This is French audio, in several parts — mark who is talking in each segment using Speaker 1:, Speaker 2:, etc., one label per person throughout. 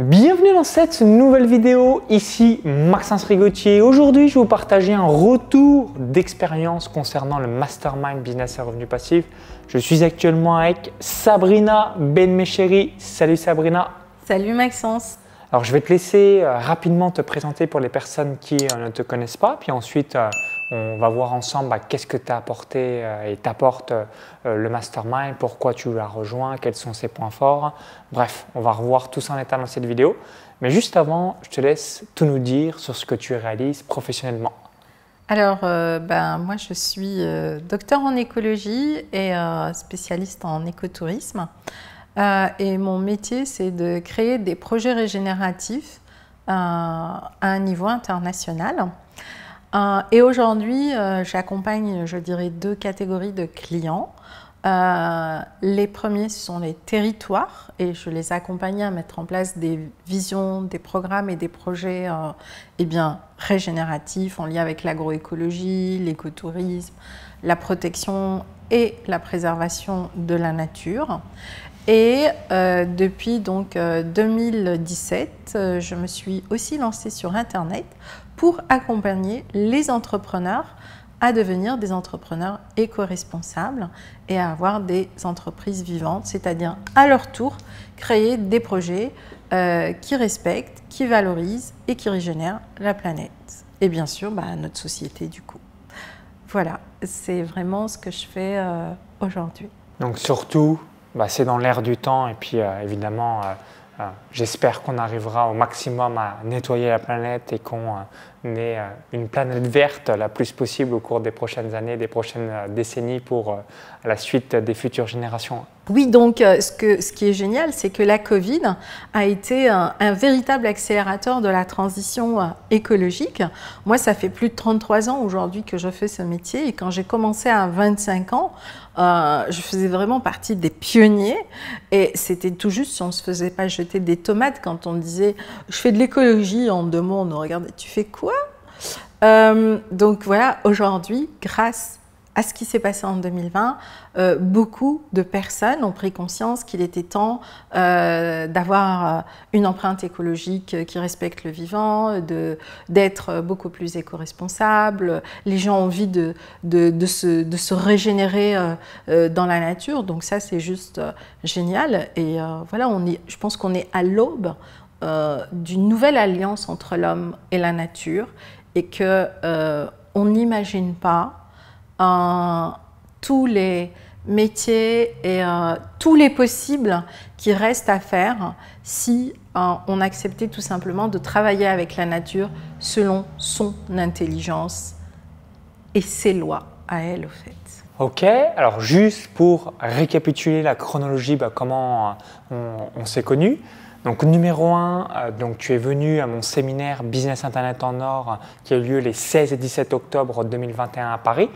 Speaker 1: Bienvenue dans cette nouvelle vidéo, ici Maxence Rigotier. Aujourd'hui, je vais vous partager un retour d'expérience concernant le Mastermind Business et Revenus Passifs. Je suis actuellement avec Sabrina Benmecheri. Salut Sabrina.
Speaker 2: Salut Maxence.
Speaker 1: Alors, je vais te laisser rapidement te présenter pour les personnes qui ne te connaissent pas. Puis ensuite, on va voir ensemble qu'est-ce que tu as apporté et t'apporte le Mastermind, pourquoi tu l'as rejoint, quels sont ses points forts. Bref, on va revoir tout ça en détail dans cette vidéo. Mais juste avant, je te laisse tout nous dire sur ce que tu réalises professionnellement.
Speaker 2: Alors, moi je suis docteur en écologie et spécialiste en écotourisme. Et mon métier, c'est de créer des projets régénératifs à un niveau international. Et aujourd'hui, j'accompagne, je dirais, deux catégories de clients. Les premiers, ce sont les territoires et je les accompagne à mettre en place des visions, des programmes et des projets régénératifs en lien avec l'agroécologie, l'écotourisme, la protection et la préservation de la nature. Et depuis donc 2017, je me suis aussi lancée sur Internet pour accompagner les entrepreneurs à devenir des entrepreneurs éco-responsables et à avoir des entreprises vivantes, c'est-à-dire à leur tour créer des projets qui respectent, qui valorisent et qui régénèrent la planète. Et bien sûr, notre société du coup. Voilà, c'est vraiment ce que je fais aujourd'hui.
Speaker 1: Donc surtout, c'est dans l'air du temps et puis évidemment, j'espère qu'on arrivera au maximum à nettoyer la planète et qu'on ait une planète verte la plus possible au cours des prochaines années, des prochaines décennies pour la suite des futures générations.
Speaker 2: Oui, donc ce qui est génial, c'est que la Covid a été un véritable accélérateur de la transition écologique. Moi, ça fait plus de 33 ans aujourd'hui que je fais ce métier et quand j'ai commencé à 25 ans, je faisais vraiment partie des pionniers et c'était tout juste si on ne se faisait pas jeter des tomates quand on disait « je fais de l'écologie », en 2 mots on nous regardait « tu fais quoi ?» Donc voilà, aujourd'hui, grâce à ce qui s'est passé en 2020, beaucoup de personnes ont pris conscience qu'il était temps d'avoir une empreinte écologique qui respecte le vivant, d'être beaucoup plus éco-responsable. Les gens ont envie de se régénérer dans la nature, donc ça c'est juste génial. Et voilà, je pense qu'on est à l'aube d'une nouvelle alliance entre l'homme et la nature et qu'on n'imagine pas tous les métiers et tous les possibles qui restent à faire si on acceptait tout simplement de travailler avec la nature selon son intelligence et ses lois à elle, au fait.
Speaker 1: Ok, alors juste pour récapituler la chronologie, comment on s'est connus. Donc numéro 1, tu es venu à mon séminaire Business Internet en Or qui a eu lieu les 16 et 17 octobre 2021 à Paris.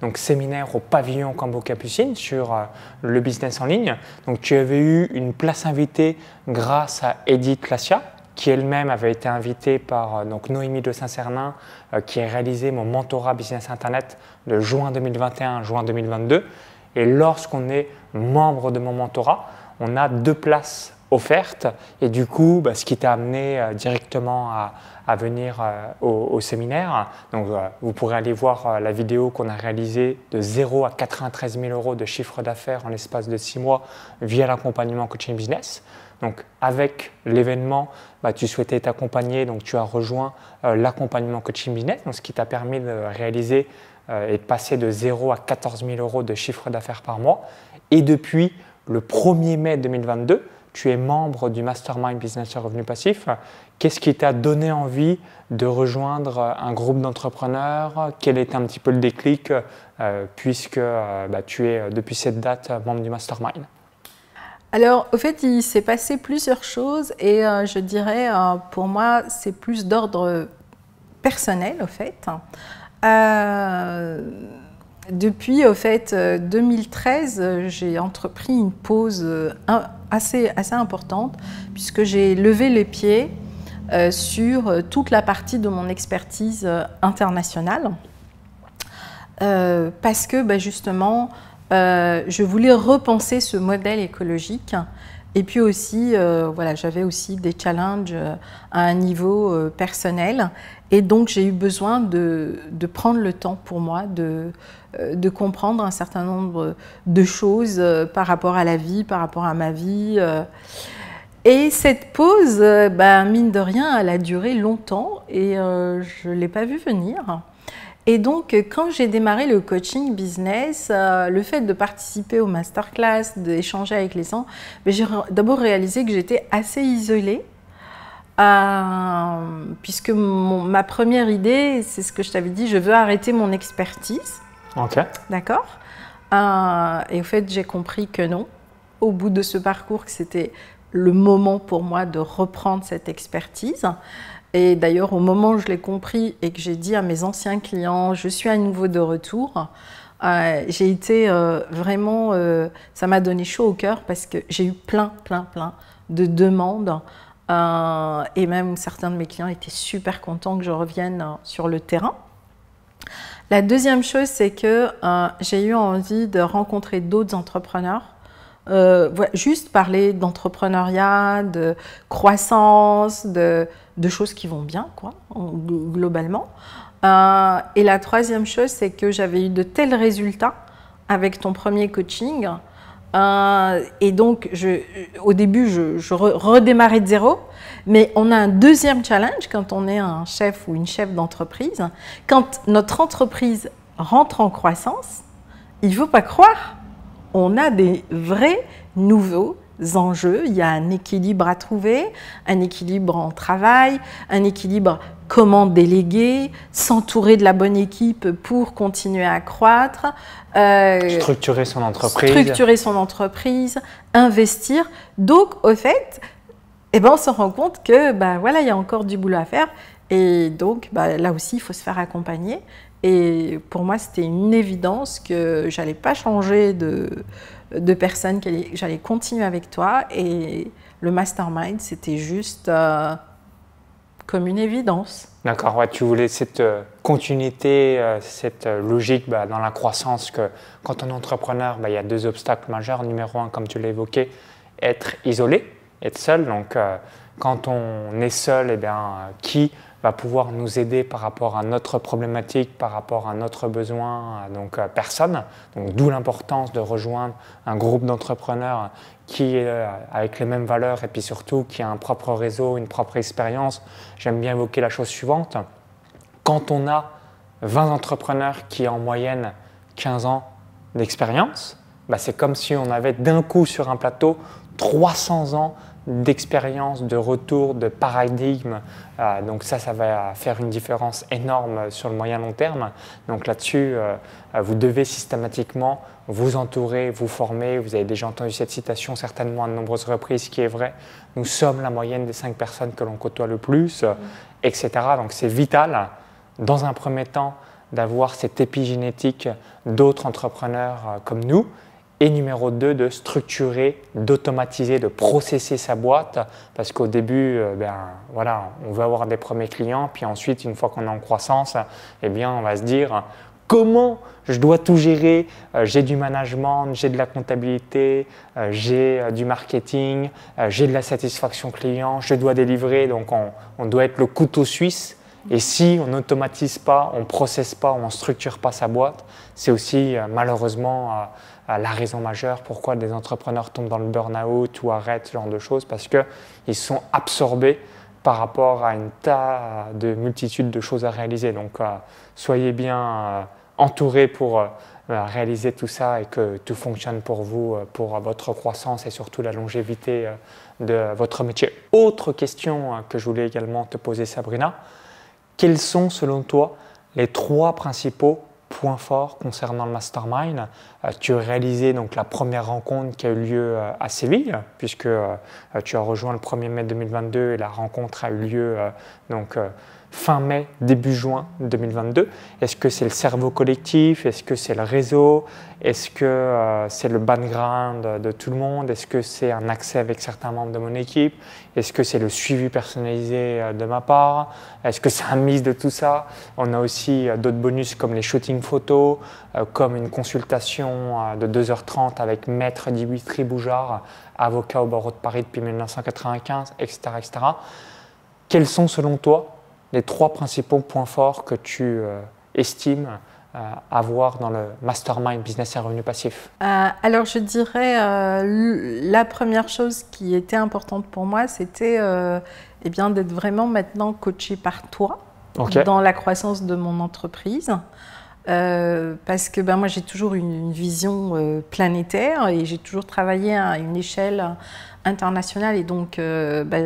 Speaker 1: Donc séminaire au pavillon Cambo-Capucine sur le business en ligne. Donc tu avais eu une place invitée grâce à Edith Lassia, qui elle-même avait été invitée par Noémie de Saint-Cernin, qui a réalisé mon mentorat Business Internet de juin 2021 à juin 2022. Et lorsqu'on est membre de mon mentorat, on a 2 places offertes et du coup, ce qui t'a amené directement à venir au séminaire. Donc, vous pourrez aller voir la vidéo qu'on a réalisée de 0 à 93 000 euros de chiffre d'affaires en l'espace de 6 mois via l'accompagnement coaching business. Donc, avec l'événement, tu souhaitais t'accompagner, donc tu as rejoint l'accompagnement coaching business, donc ce qui t'a permis de réaliser et de passer de 0 à 14 000 euros de chiffre d'affaires par mois. Et depuis le 1er mai 2022, tu es membre du Mastermind Business et Revenus Passifs. Qu'est-ce qui t'a donné envie de rejoindre un groupe d'entrepreneurs? Quel était un petit peu le déclic puisque tu es depuis cette date membre du Mastermind?
Speaker 2: Alors, au fait, il s'est passé plusieurs choses et je dirais, pour moi, c'est plus d'ordre personnel, au fait. Depuis, au fait, 2013, j'ai entrepris une pause assez importante puisque j'ai levé les pieds sur toute la partie de mon expertise internationale parce que justement, je voulais repenser ce modèle écologique Et puis aussi, voilà, j'avais aussi des challenges à un niveau personnel. Et donc, j'ai eu besoin de prendre le temps pour moi de comprendre un certain nombre de choses par rapport à la vie, par rapport à ma vie. Et cette pause, mine de rien, elle a duré longtemps et je ne l'ai pas vue venir. Et donc, quand j'ai démarré le coaching business, le fait de participer aux masterclass, d'échanger avec les gens, j'ai d'abord réalisé que j'étais assez isolée, puisque ma première idée, c'est ce que je t'avais dit, je veux arrêter mon expertise.
Speaker 1: Ok.
Speaker 2: D'accord. Et au fait, j'ai compris que non, au bout de ce parcours, que c'était le moment pour moi de reprendre cette expertise. Et d'ailleurs, au moment où je l'ai compris et que j'ai dit à mes anciens clients, je suis à nouveau de retour, j'ai été vraiment, ça m'a donné chaud au cœur parce que j'ai eu plein de demandes et même certains de mes clients étaient super contents que je revienne sur le terrain. La deuxième chose, c'est que j'ai eu envie de rencontrer d'autres entrepreneurs. Juste parler d'entrepreneuriat, de croissance, de choses qui vont bien, quoi, globalement. Et la troisième chose, c'est que j'avais eu de tels résultats avec ton premier coaching. Et donc, au début, je redémarrais de zéro. Mais on a un deuxième challenge quand on est un chef ou une chef d'entreprise. Quand notre entreprise rentre en croissance, il ne faut pas croire, on a des vrais nouveaux enjeux. Il y a un équilibre à trouver, un équilibre en travail, un équilibre comment déléguer, s'entourer de la bonne équipe pour continuer à croître.
Speaker 1: Structurer son entreprise.
Speaker 2: Structurer son entreprise, investir. Donc, au fait, on se rend compte que voilà, il y a encore du boulot à faire. Et donc, là aussi, il faut se faire accompagner. Et pour moi, c'était une évidence que je n'allais pas changer de personne, que j'allais continuer avec toi. Et le mastermind, c'était juste comme une évidence.
Speaker 1: D'accord, ouais, tu voulais cette continuité, cette logique dans la croissance que quand on est entrepreneur, il y a deux obstacles majeurs. Numéro un, comme tu l'as évoqué, être isolé, être seul. Donc, quand on est seul, qui va pouvoir nous aider par rapport à notre problématique, par rapport à notre besoin, donc personne. Donc, d'où l'importance de rejoindre un groupe d'entrepreneurs qui est avec les mêmes valeurs et puis surtout qui a un propre réseau, une propre expérience. J'aime bien évoquer la chose suivante. Quand on a 20 entrepreneurs qui ont en moyenne 15 ans d'expérience, c'est comme si on avait d'un coup sur un plateau 300 ans d'expérience, de retour, de paradigme. Donc ça va faire une différence énorme sur le moyen long terme. Donc là-dessus, vous devez systématiquement vous entourer, vous former. Vous avez déjà entendu cette citation certainement à de nombreuses reprises qui est vraie. Nous sommes la moyenne des 5 personnes que l'on côtoie le plus, etc. Donc c'est vital, dans un premier temps, d'avoir cette épigénétique d'autres entrepreneurs comme nous. Et numéro 2, de structurer, d'automatiser, de processer sa boîte parce qu'au début, on veut avoir des premiers clients, puis ensuite, une fois qu'on est en croissance, on va se dire comment je dois tout gérer. J'ai du management, j'ai de la comptabilité, j'ai du marketing, j'ai de la satisfaction client, je dois délivrer, donc on doit être le couteau suisse. Et si on n'automatise pas, on ne processe pas, on ne structure pas sa boîte, c'est aussi malheureusement la raison majeure pourquoi des entrepreneurs tombent dans le burn-out ou arrêtent ce genre de choses, parce qu'ils sont absorbés par rapport à une tas de multitudes de choses à réaliser. Donc soyez bien entourés pour réaliser tout ça et que tout fonctionne pour vous, pour votre croissance et surtout la longévité de votre métier. Autre question que je voulais également te poser, Sabrina. Quels sont, selon toi, les 3 principaux points forts concernant le Mastermind? Tu as réalisé donc la première rencontre qui a eu lieu à Séville, puisque tu as rejoint le 1er mai 2022 et la rencontre a eu lieu fin mai, début juin 2022. Est-ce que c'est le cerveau collectif? Est-ce que c'est le réseau? Est-ce que c'est le background de tout le monde? Est-ce que c'est un accès avec certains membres de mon équipe? Est-ce que c'est le suivi personnalisé de ma part? Est-ce que c'est un mix de tout ça? On a aussi d'autres bonus comme les shootings photos, comme une consultation de 2h30 avec Maître Dimitri Boujard, avocat au barreau de Paris depuis 1995, etc., etc. Quels sont selon toi les 3 principaux points forts que tu estimes avoir dans le Mastermind Business et Revenus Passifs?
Speaker 2: Alors je dirais la première chose qui était importante pour moi, c'était eh bien d'être vraiment maintenant coaché par toi dans la croissance de mon entreprise. Parce que moi j'ai toujours une vision planétaire et j'ai toujours travaillé à une échelle internationale et donc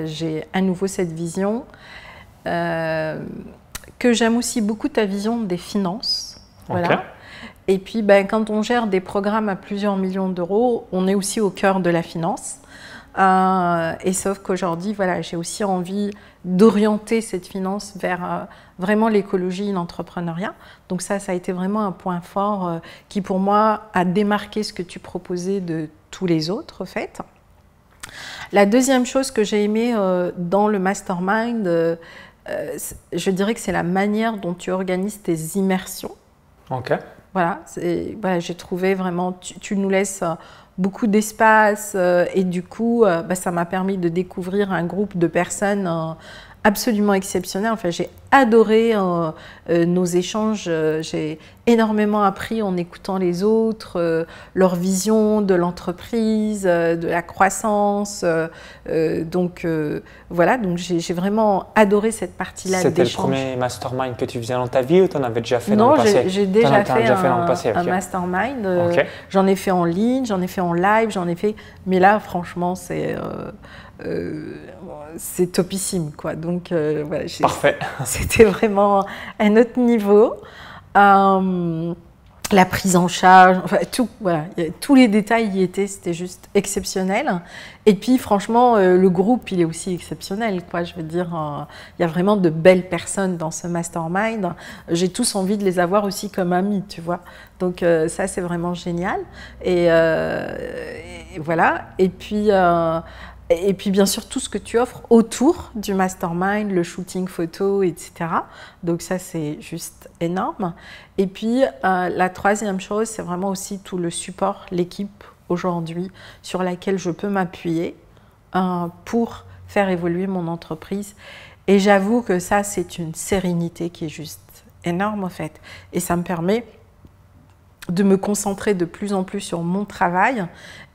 Speaker 2: j'ai à nouveau cette vision. Que j'aime aussi beaucoup ta vision des finances. Voilà. Et puis quand on gère des programmes à plusieurs millions d'euros, on est aussi au cœur de la finance. Et sauf qu'aujourd'hui, voilà, j'ai aussi envie d'orienter cette finance vers vraiment l'écologie et l'entrepreneuriat. Donc ça a été vraiment un point fort qui pour moi a démarqué ce que tu proposais de tous les autres, en fait. La deuxième chose que j'ai aimée dans le mastermind, je dirais que c'est la manière dont tu organises tes immersions. Voilà, j'ai trouvé vraiment, tu nous laisses beaucoup d'espace et du coup, ça m'a permis de découvrir un groupe de personnes absolument exceptionnelles. Enfin, j'ai adoré nos échanges, j'ai énormément appris en écoutant les autres, leur vision de l'entreprise, de la croissance. Voilà, donc j'ai vraiment adoré cette partie-là d'échange.
Speaker 1: C'était le premier mastermind que tu faisais dans ta vie ou tu en avais déjà fait dans le passé?
Speaker 2: Non, j'ai déjà fait un mastermind. J'en ai fait en ligne, j'en ai fait en live, j'en ai fait… Mais là, franchement, c'est topissime, quoi. Donc, voilà,
Speaker 1: parfait.
Speaker 2: C'était vraiment un autre niveau. La prise en charge, enfin tout, voilà, tous les détails y étaient, c'était juste exceptionnel. Et puis franchement, le groupe, il est aussi exceptionnel, quoi. Je veux dire, il y a vraiment de belles personnes dans ce mastermind. J'ai tous envie de les avoir aussi comme amis, tu vois. Donc ça, c'est vraiment génial. Et voilà. Et puis, bien sûr, tout ce que tu offres autour du mastermind, le shooting photo, etc. Donc ça, c'est juste énorme. Et puis, la troisième chose, c'est vraiment aussi tout le support, l'équipe aujourd'hui, sur laquelle je peux m'appuyer pour faire évoluer mon entreprise. Et j'avoue que ça, c'est une sérénité qui est juste énorme, en fait. Et ça me permet de me concentrer de plus en plus sur mon travail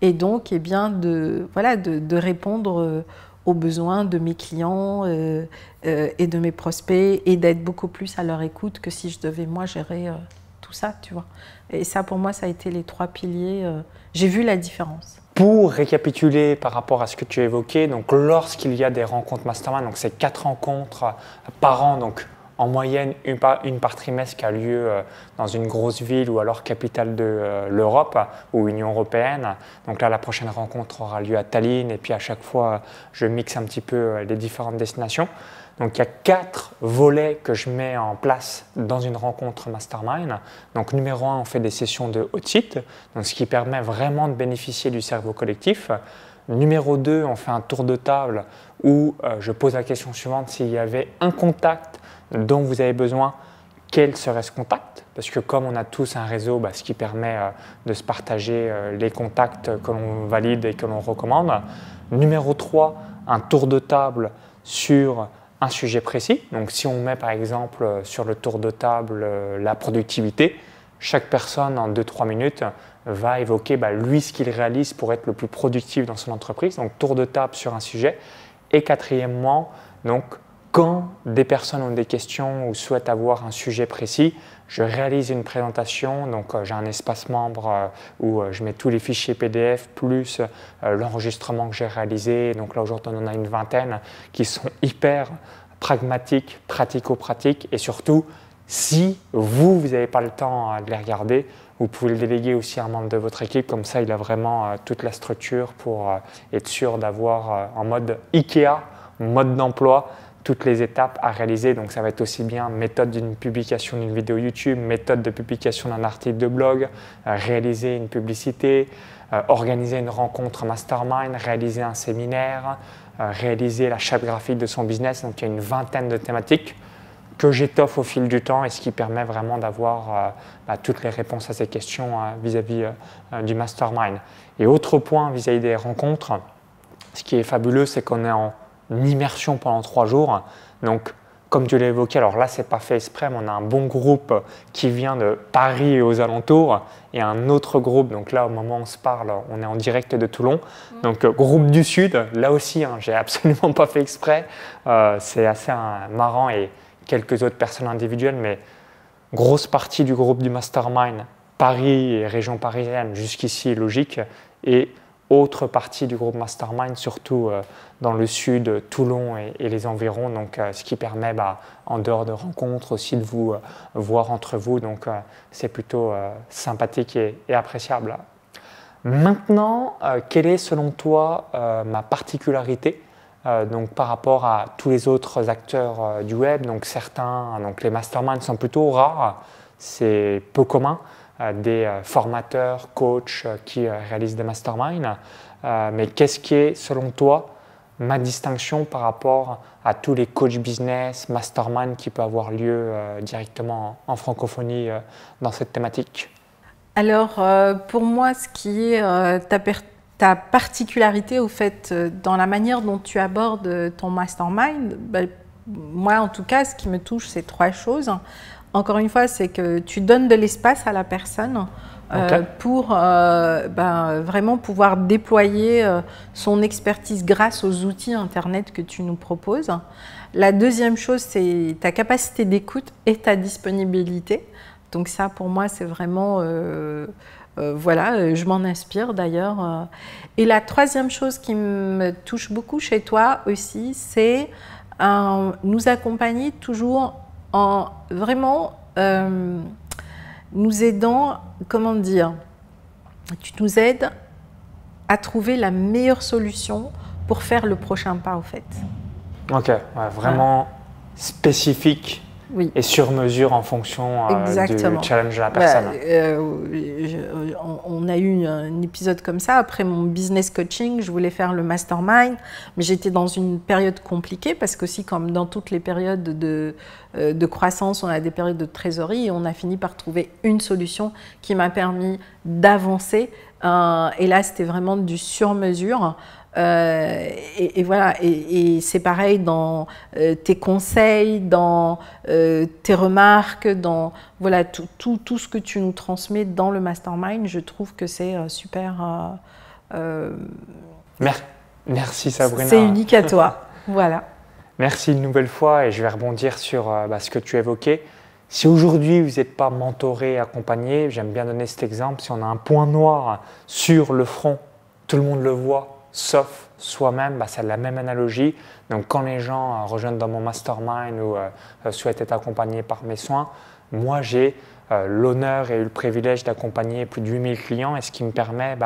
Speaker 2: et donc de répondre aux besoins de mes clients et de mes prospects et d'être beaucoup plus à leur écoute que si je devais moi gérer tout ça, tu vois. Et ça pour moi ça a été les 3 piliers, j'ai vu la différence.
Speaker 1: Pour récapituler par rapport à ce que tu as évoqué, donc lorsqu'il y a des rencontres mastermind, donc c'est 4 rencontres par an, donc en moyenne, une par trimestre qui a lieu dans une grosse ville ou alors capitale de l'Europe ou Union européenne. Donc là, la prochaine rencontre aura lieu à Tallinn et puis à chaque fois, je mixe un petit peu les différentes destinations. Donc il y a 4 volets que je mets en place dans une rencontre mastermind. Donc numéro 1, on fait des sessions de hot seat, donc ce qui permet vraiment de bénéficier du cerveau collectif. Numéro 2, on fait un tour de table où je pose la question suivante: s'il y avait un contact dont vous avez besoin, quel serait ce contact? Parce que comme on a tous un réseau, ce qui permet de se partager les contacts que l'on valide et que l'on recommande. Numéro 3, un tour de table sur un sujet précis. Donc si on met par exemple sur le tour de table la productivité, chaque personne en 2-3 minutes va évoquer lui ce qu'il réalise pour être le plus productif dans son entreprise. Donc tour de table sur un sujet. Et quatrièmement, donc quand des personnes ont des questions ou souhaitent avoir un sujet précis, je réalise une présentation, donc j'ai un espace membre où je mets tous les fichiers PDF plus l'enregistrement que j'ai réalisé. Donc là aujourd'hui on en a une vingtaine qui sont hyper pragmatiques, pratico-pratiques et surtout si vous n'avez pas le temps de les regarder, vous pouvez le déléguer aussi à un membre de votre équipe, comme ça il a vraiment toute la structure pour être sûr d'avoir en mode IKEA, mode d'emploi, toutes les étapes à réaliser. Donc ça va être aussi bien méthode d'une publication d'une vidéo YouTube, méthode de publication d'un article de blog, réaliser une publicité, organiser une rencontre mastermind, réaliser un séminaire, réaliser la charte graphique de son business. Donc il y a une vingtaine de thématiques que j'étoffe au fil du temps et ce qui permet vraiment d'avoir toutes les réponses à ces questions vis-à-vis du mastermind. Et autre point vis-à-vis des rencontres, ce qui est fabuleux, c'est qu'on est en immersion pendant 3 jours. Donc, comme tu l'as évoqué, alors là, c'est pas fait exprès, mais on a un bon groupe qui vient de Paris et aux alentours, et un autre groupe, donc là, au moment où on se parle, on est en direct de Toulon. Donc, groupe du Sud, là aussi, j'ai absolument pas fait exprès. C'est assez marrant et quelques autres personnes individuelles, mais grosse partie du groupe du Mastermind, Paris et région parisienne, jusqu'ici logique, et autre partie du groupe Mastermind, surtout dans le sud, Toulon et les environs, donc ce qui permet, en dehors de rencontres, aussi de vous voir entre vous, donc c'est plutôt sympathique et appréciable. Maintenant, quelle est selon toi ma particularité donc par rapport à tous les autres acteurs du web? Donc certains, donc les masterminds sont plutôt rares, c'est peu commun, des formateurs, coachs qui réalisent des masterminds. Mais qu'est-ce qui est, selon toi, ma distinction par rapport à tous les coachs business, masterminds qui peuvent avoir lieu directement en francophonie dans cette thématique?
Speaker 2: Alors, pour moi, ce qui est ta particularité, au fait, dans la manière dont tu abordes ton mastermind, moi, en tout cas, ce qui me touche, c'est 3 choses. Encore une fois, c'est que tu donnes de l'espace à la personne pour vraiment pouvoir déployer son expertise grâce aux outils Internet que tu nous proposes. La deuxième chose, c'est ta capacité d'écoute et ta disponibilité. Donc ça, pour moi, c'est vraiment… voilà, je m'en inspire d'ailleurs. Et la troisième chose qui me touche beaucoup chez toi aussi, c'est nous accompagner toujours en vraiment nous aidant, comment dire, tu nous aides à trouver la meilleure solution pour faire le prochain pas, au fait.
Speaker 1: Ok, ouais, vraiment spécifique.
Speaker 2: Oui.
Speaker 1: Et sur mesure en fonction du challenge de la personne.
Speaker 2: On a eu un épisode comme ça. Après mon business coaching, je voulais faire le mastermind, mais j'étais dans une période compliquée parce qu'aussi, comme dans toutes les périodes de croissance, on a des périodes de trésorerie et on a fini par trouver une solution qui m'a permis d'avancer. Et là, c'était vraiment du sur-mesure. Et voilà, et c'est pareil dans tes conseils, dans tes remarques, dans voilà, tout ce que tu nous transmets dans le mastermind. Je trouve que c'est super.
Speaker 1: Merci Sabrina.
Speaker 2: C'est unique à toi. Voilà.
Speaker 1: Merci une nouvelle fois et je vais rebondir sur ce que tu évoquais. Si aujourd'hui vous n'êtes pas mentoré, accompagné, j'aime bien donner cet exemple, si on a un point noir sur le front, tout le monde le voit, sauf soi-même, c'est la même analogie. Donc quand les gens rejoignent dans mon mastermind ou souhaitent être accompagnés par mes soins, moi j'ai l'honneur et le privilège d'accompagner plus de 8000 clients et ce qui me permet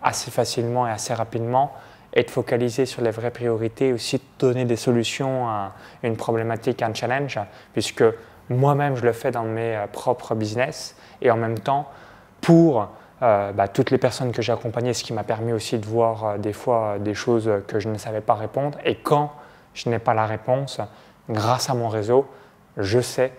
Speaker 1: assez facilement et assez rapidement être focalisé sur les vraies priorités et aussi de donner des solutions à une problématique, à un challenge, puisque moi-même je le fais dans mes propres business et en même temps pour toutes les personnes que j'ai accompagnées, ce qui m'a permis aussi de voir des fois des choses que je ne savais pas répondre. Et quand je n'ai pas la réponse, grâce à mon réseau, je sais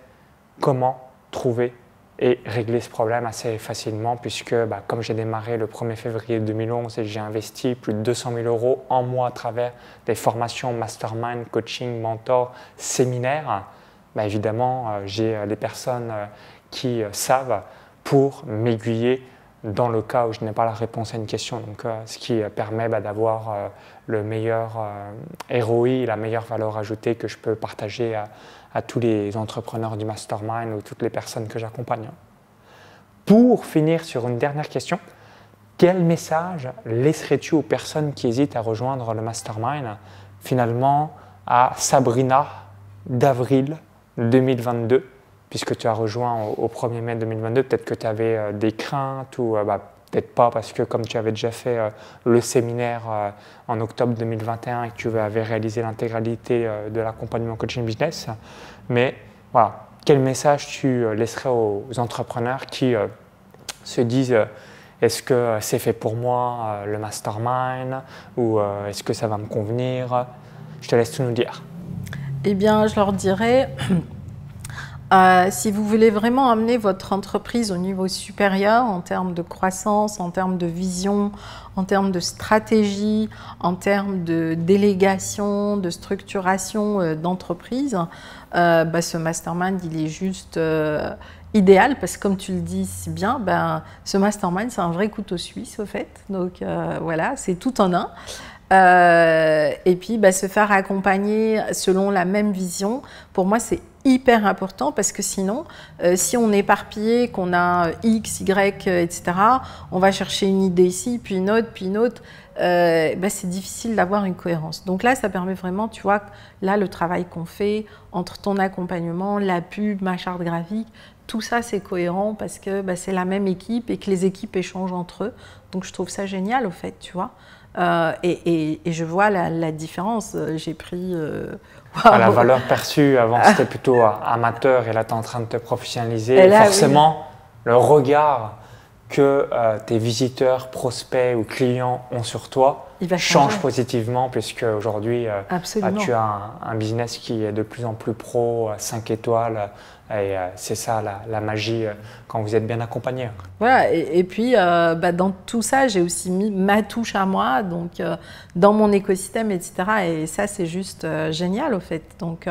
Speaker 1: comment trouver et régler ce problème assez facilement puisque comme j'ai démarré le 1er février 2011 et j'ai investi plus de 200 000 € en moi à travers des formations, mastermind, coaching, mentor, séminaires, évidemment j'ai les personnes qui savent pour m'aiguiller dans le cas où je n'ai pas la réponse à une question. Donc, ce qui permet d'avoir le meilleur ROI, la meilleure valeur ajoutée que je peux partager à tous les entrepreneurs du mastermind ou toutes les personnes que j'accompagne. Pour finir sur une dernière question, quel message laisserais-tu aux personnes qui hésitent à rejoindre le mastermind, finalement à Sabrina d'avril 2022, puisque tu as rejoint au 1er mai 2022, peut-être que tu avais des craintes ou peut-être pas parce que comme tu avais déjà fait le séminaire en octobre 2021 et que tu avais réalisé l'intégralité de l'accompagnement coaching business, mais voilà, quel message tu laisserais aux entrepreneurs qui se disent est-ce que c'est fait pour moi le mastermind ou est-ce que ça va me convenir? Je te laisse tout nous dire.
Speaker 2: Eh bien, je leur dirais, si vous voulez vraiment amener votre entreprise au niveau supérieur en termes de croissance, en termes de vision, en termes de stratégie, en termes de délégation, de structuration d'entreprise, ce mastermind, il est juste idéal parce que comme tu le dis si bien, ce mastermind, c'est un vrai couteau suisse au fait. Donc voilà, c'est tout en un. Et puis se faire accompagner selon la même vision, pour moi c'est hyper important parce que sinon, si on est éparpillé, qu'on a X, Y, etc., on va chercher une idée ici, puis une autre, c'est difficile d'avoir une cohérence. Donc là, ça permet vraiment, tu vois, là le travail qu'on fait entre ton accompagnement, la pub, ma charte graphique, tout ça c'est cohérent parce que c'est la même équipe et que les équipes échangent entre eux. Donc je trouve ça génial au fait, tu vois. Et je vois la différence. J'ai pris.
Speaker 1: La valeur perçue, avant c'était plutôt amateur et là tu es en train de te professionnaliser. Et là, forcément, oui, le regard que tes visiteurs, prospects ou clients ont sur toi change positivement puisque aujourd'hui tu as un business qui est de plus en plus pro, 5 étoiles. Et c'est ça la magie quand vous êtes bien accompagné.
Speaker 2: Voilà, et puis dans tout ça, j'ai aussi mis ma touche à moi, donc dans mon écosystème, etc. Et ça, c'est juste génial au fait. Donc,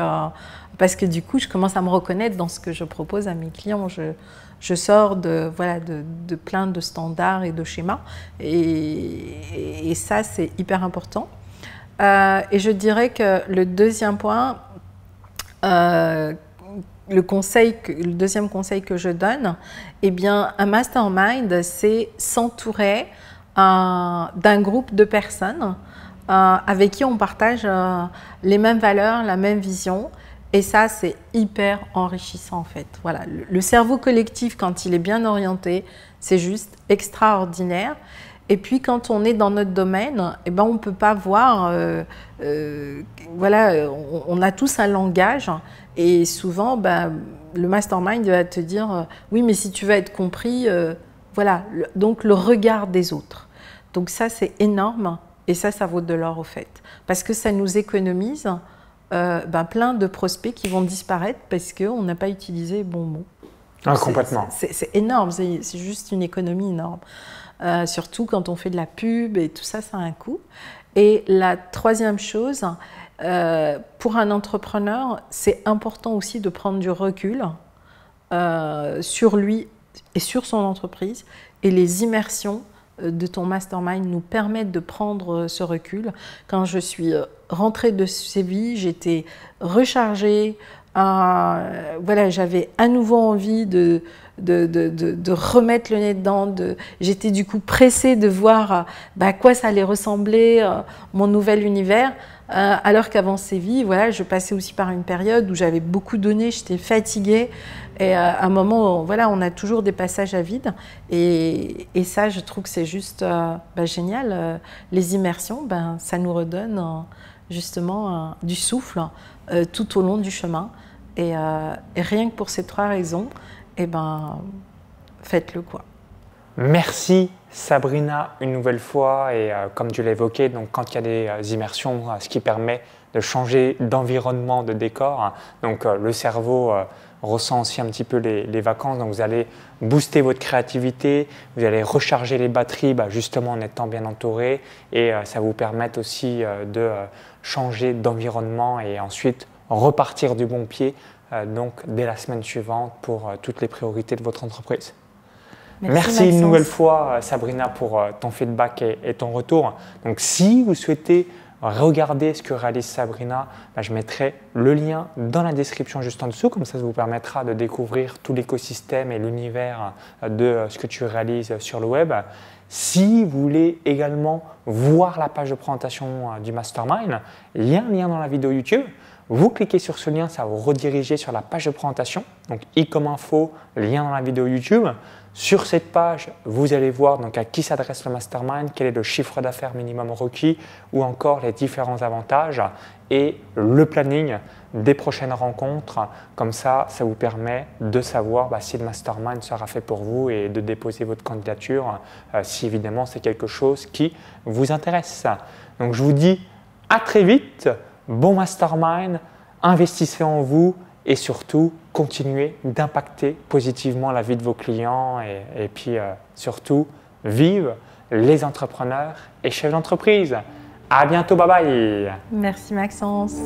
Speaker 2: parce que du coup, je commence à me reconnaître dans ce que je propose à mes clients. Je sors de plein de standards et de schémas. Et ça, c'est hyper important. Et je dirais que le deuxième point, le deuxième conseil que je donne, eh bien, un mastermind, c'est s'entourer d'un groupe de personnes avec qui on partage les mêmes valeurs, la même vision. Et ça, c'est hyper enrichissant en fait. Voilà. Le cerveau collectif, quand il est bien orienté, c'est juste extraordinaire. Et puis, quand on est dans notre domaine, eh ben, on ne peut pas voir… on a tous un langage. Et souvent, le mastermind va te dire oui, mais si tu veux être compris, donc le regard des autres. Donc ça, c'est énorme et ça vaut de l'or au fait. Parce que ça nous économise plein de prospects qui vont disparaître parce qu'on n'a pas utilisé les bons mots.
Speaker 1: Complètement.
Speaker 2: C'est énorme, c'est juste une économie énorme. Surtout quand on fait de la pub et tout ça, ça a un coût. Et la troisième chose, pour un entrepreneur, c'est important aussi de prendre du recul sur lui et sur son entreprise. Et les immersions de ton mastermind nous permettent de prendre ce recul. Quand je suis rentrée de Séville, j'étais rechargée. J'avais à nouveau envie de remettre le nez dedans. J'étais du coup pressée de voir à quoi ça allait ressembler, mon nouvel univers. Alors qu'avant Séville, je passais aussi par une période où j'avais beaucoup donné, j'étais fatiguée. Et à un moment, on a toujours des passages à vide. Et ça, je trouve que c'est juste génial. Les immersions, ça nous redonne justement du souffle tout au long du chemin. Et rien que pour ces 3 raisons, faites-le quoi.
Speaker 1: Merci Sabrina une nouvelle fois et comme tu l'as évoqué, donc quand il y a des immersions, ce qui permet de changer d'environnement, de décor, donc le cerveau ressent aussi un petit peu les vacances, donc vous allez booster votre créativité, vous allez recharger les batteries justement en étant bien entouré et ça vous permet aussi de changer d'environnement et ensuite repartir du bon pied donc dès la semaine suivante pour toutes les priorités de votre entreprise. Merci une nouvelle fois Sabrina pour ton feedback et ton retour. Donc si vous souhaitez regarder ce que réalise Sabrina, je mettrai le lien dans la description juste en dessous, comme ça vous permettra de découvrir tout l'écosystème et l'univers de ce que tu réalises sur le web. Si vous voulez également voir la page de présentation du Mastermind, il y a un lien dans la vidéo YouTube. Vous cliquez sur ce lien, ça va vous rediriger sur la page de présentation, donc i comme info, lien dans la vidéo YouTube. Sur cette page, vous allez voir donc à qui s'adresse le mastermind, quel est le chiffre d'affaires minimum requis ou encore les différents avantages et le planning des prochaines rencontres. Comme ça, ça vous permet de savoir si le mastermind sera fait pour vous et de déposer votre candidature si évidemment c'est quelque chose qui vous intéresse. Donc je vous dis à très vite, bon mastermind, investissez en vous et surtout continuez d'impacter positivement la vie de vos clients et puis surtout vive les entrepreneurs et chefs d'entreprise. À bientôt, bye bye.
Speaker 2: Merci Maxence.